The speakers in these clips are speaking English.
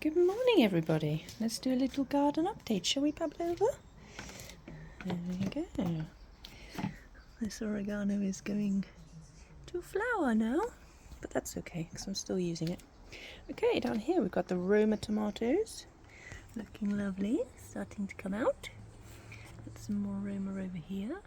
Good morning, everybody. Let's do a little garden update, shall we, Pavlova? There we go. This oregano is going to flower now, but that's okay because I'm still using it. Okay, down here we've got the Roma tomatoes, looking lovely, starting to come out. Got some more Roma over here.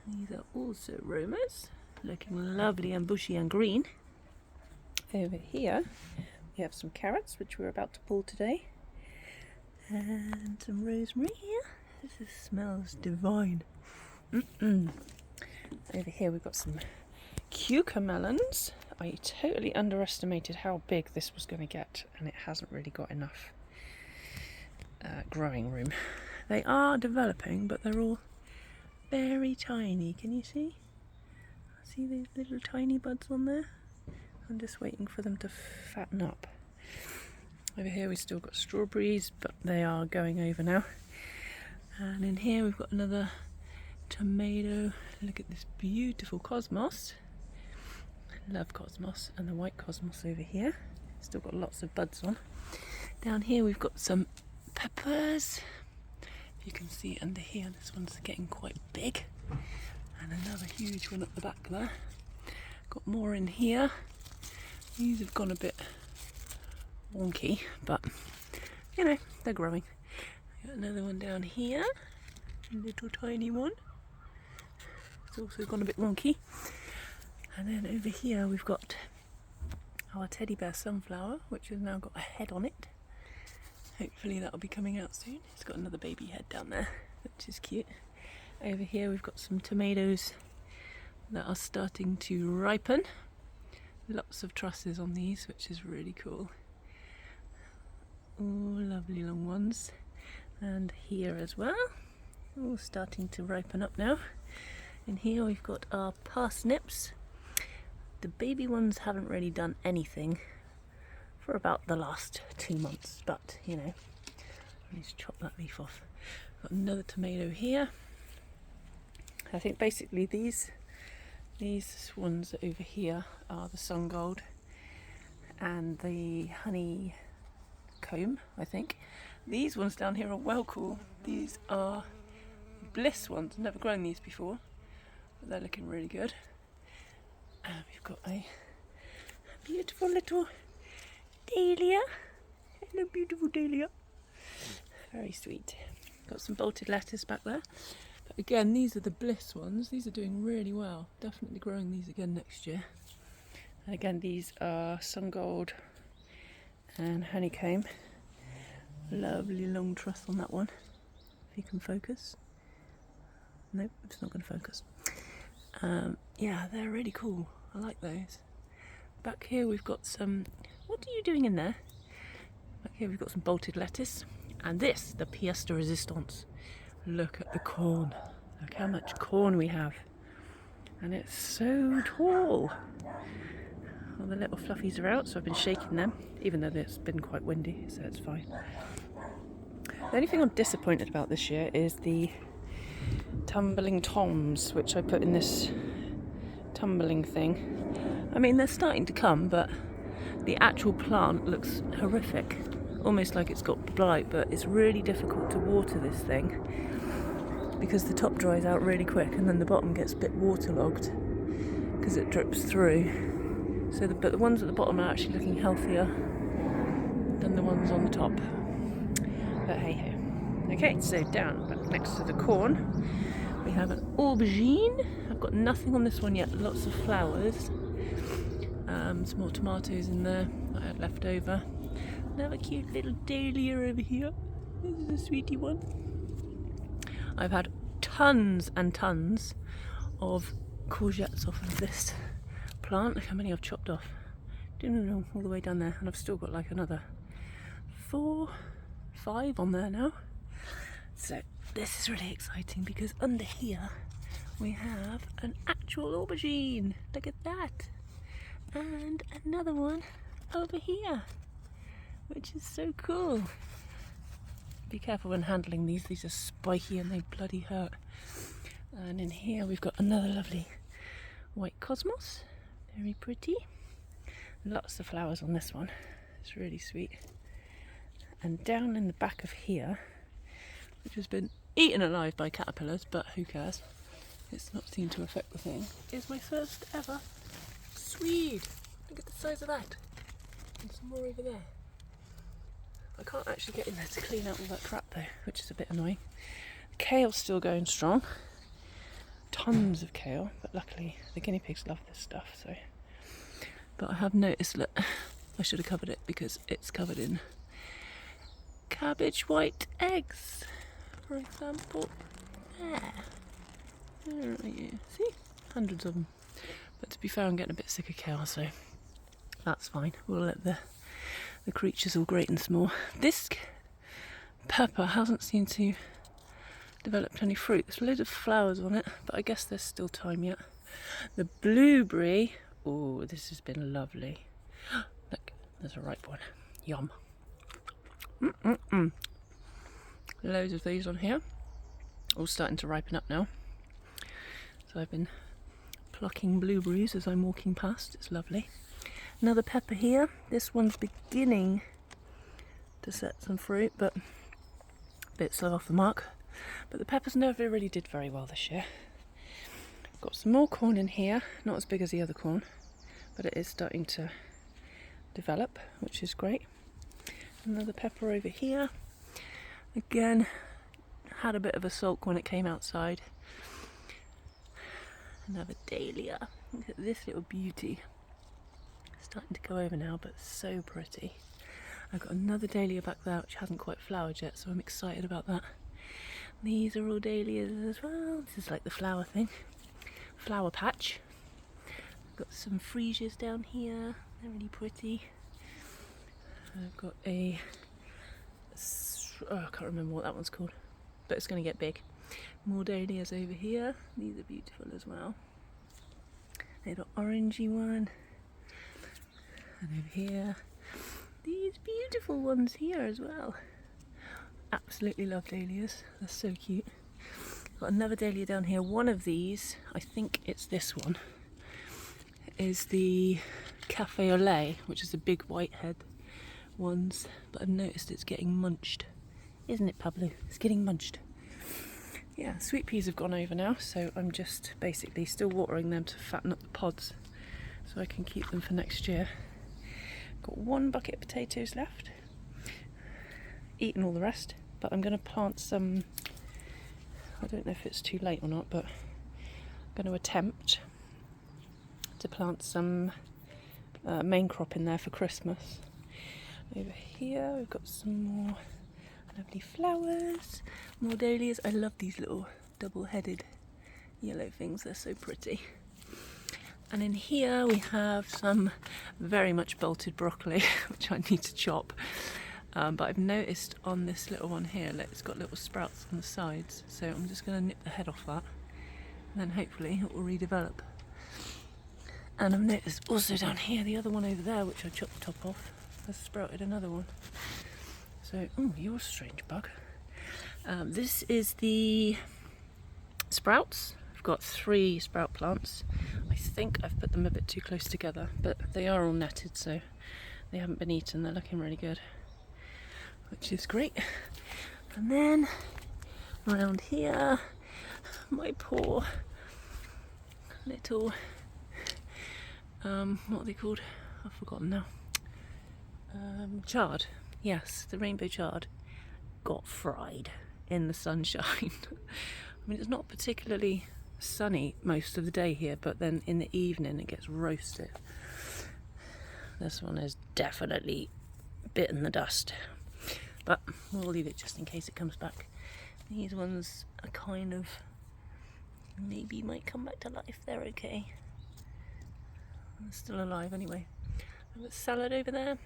These are also Romas, looking lovely and bushy and green. Over here we have some carrots, which we're about to pull today, and some rosemary here. This smells divine. Over here we've got some cucumber melons. I totally underestimated how big this was going to get, and it hasn't really got enough growing room. They are developing, but they're all very tiny. Can you see? See these little tiny buds on there? I'm just waiting for them to fatten up. Over here we've still got strawberries, but they are going over now. And in here we've got another tomato. Look at this beautiful cosmos. I love cosmos, and the white cosmos over here. Still got lots of buds on. Down here we've got some peppers. If you can see under here, this one's getting quite big. And another huge one at the back there. Got more in here. These have gone a bit wonky, but you know, they're growing. Got another one down here, a little tiny one. It's also gone a bit wonky. And then over here we've got our teddy bear sunflower, which has now got a head on it. Hopefully that'll be coming out soon. It's got another baby head down there, which is cute. Over here we've got some tomatoes that are starting to ripen. Lots of trusses on these, which is really cool. Oh, lovely long ones. And here as well. All starting to ripen up now. In here we've got our parsnips. The baby ones haven't really done anything for about the last 2 months, but you know, let's chop that leaf off. Got another tomato here. I think basically these ones over here are the sun gold and the honeycomb, I think. These ones down here are well cool. These are bliss ones. Never grown these before, but they're looking really good. And we've got a beautiful little dahlia. Hello, beautiful dahlia. Very sweet. Got some bolted lettuce back there. But again, these are the bliss ones. These are doing really well. Definitely growing these again next year. And again, these are sun gold and honeycomb. Lovely long truss on that one. If you can focus. Nope, it's not going to focus. Yeah, they're really cool. I like those. Back here we've got some... What are you doing in there? Back here we've got some bolted lettuce. And this, the pièce de résistance. Look at the corn. Look how much corn we have. And it's so tall. All the little fluffies are out, so I've been shaking them, even though it's been quite windy, so it's fine. The only thing I'm disappointed about this year is the tumbling toms, which I put in this tumbling thing. I mean, they're starting to come, but the actual plant looks horrific. Almost like it's got blight, but it's really difficult to water this thing because the top dries out really quick and then the bottom gets a bit waterlogged because it drips through. So but the ones at the bottom are actually looking healthier than the ones on the top. But hey ho. Okay, so down back next to the corn we have an aubergine. I've got nothing on this one yet, lots of flowers. Some more tomatoes in there that I had left over. Another cute little dahlia over here. This is a sweetie one. I've had tons and tons of courgettes off of this plant. Look how many I've chopped off. All the way down there, and I've still got like another 4, 5 on there now. So this is really exciting because under here we have an actual aubergine. Look at that. And another one over here, which is so cool. Be careful when handling these are spiky and they bloody hurt. And in here we've got another lovely white cosmos, very pretty. Lots of flowers on this one, it's really sweet. And down in the back of here, which has been eaten alive by caterpillars, but who cares? It's not seemed to affect the thing, is my first ever swede. Look at the size of that. And some more over there. I can't actually get in there to clean out all that crap though, which is a bit annoying. The kale's still going strong. Tons of kale, but luckily the guinea pigs love this stuff, so. But I have noticed that I should have covered it because it's covered in cabbage white eggs, for example. There are you. See? Hundreds of them. But to be fair, I'm getting a bit sick of kale, so that's fine. We'll let the creatures all great and small. This pepper hasn't seemed to develop any fruit. There's loads of flowers on it, but I guess there's still time yet. The blueberry, oh, this has been lovely. Look, there's a ripe one. Yum. Loads of these on here. All starting to ripen up now. So I've been plucking blueberries as I'm walking past. It's lovely. Another pepper here. This one's beginning to set some fruit, but a bit slow off the mark. But the peppers never really did very well this year. Got some more corn in here, not as big as the other corn, but it is starting to develop, which is great. Another pepper over here. Again, had a bit of a sulk when it came outside. Another dahlia. Look at this little beauty. Starting to go over now, but so pretty. I've got another dahlia back there which hasn't quite flowered yet, so I'm excited about that. These are all dahlias as well. This is like the flower thing. Flower patch. I've got some freesias down here. They're really pretty. I've got a... oh, I can't remember what that one's called, but it's going to get big. More dahlias over here. These are beautiful as well. They've got orangey one. And over here, these beautiful ones here as well. Absolutely love dahlias. They're so cute. Got another dahlia down here. One of these, I think it's this one, is the Cafe au lait, which is the big whitehead ones. But I've noticed it's getting munched. Isn't it, Pablo? It's getting munched. Yeah, sweet peas have gone over now, so I'm just basically still watering them to fatten up the pods so I can keep them for next year. Got one bucket of potatoes left. Eaten all the rest, but I'm going to plant some, I don't know if it's too late or not, but I'm going to attempt to plant some main crop in there for Christmas. Over here we've got some more lovely flowers, more dahlias. I love these little double-headed yellow things, they're so pretty. And in here we have some very much bolted broccoli, which I need to chop. But I've noticed on this little one here, it's got little sprouts on the sides, so I'm just going to nip the head off that, and then hopefully it will redevelop. And I've noticed also down here, the other one over there, which I chopped the top off, has sprouted another one. So, oh, you're a strange bug. This is the sprouts. I've got 3 sprout plants. I think I've put them a bit too close together, but they are all netted, so they haven't been eaten. They're looking really good, which is great. And then around here, my poor little, what are they called? I've forgotten now. Chard. Yes, the rainbow chard got fried in the sunshine. I mean, it's not particularly sunny most of the day here, but then in the evening it gets roasted. This one has definitely bitten the dust, but we'll leave it just in case it comes back. These ones are kind of, maybe might come back to life. They're okay. They're still alive anyway. I've got salad over there.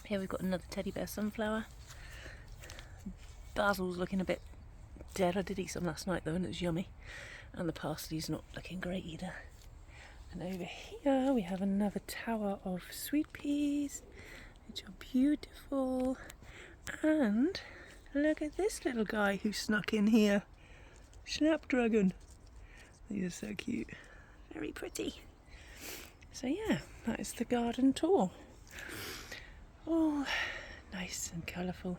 Here we've got another teddy bear sunflower. Basil's looking a bit dead. I did eat some last night though, and it was yummy. And the parsley's not looking great either. And over here we have another tower of sweet peas, which are beautiful. And look at this little guy who snuck in here. Snapdragon. These are so cute. Very pretty. So yeah, that is the garden tour. Oh, nice. nice and colourful.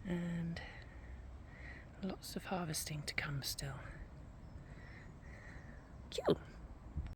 And lots of harvesting to come still. Cute!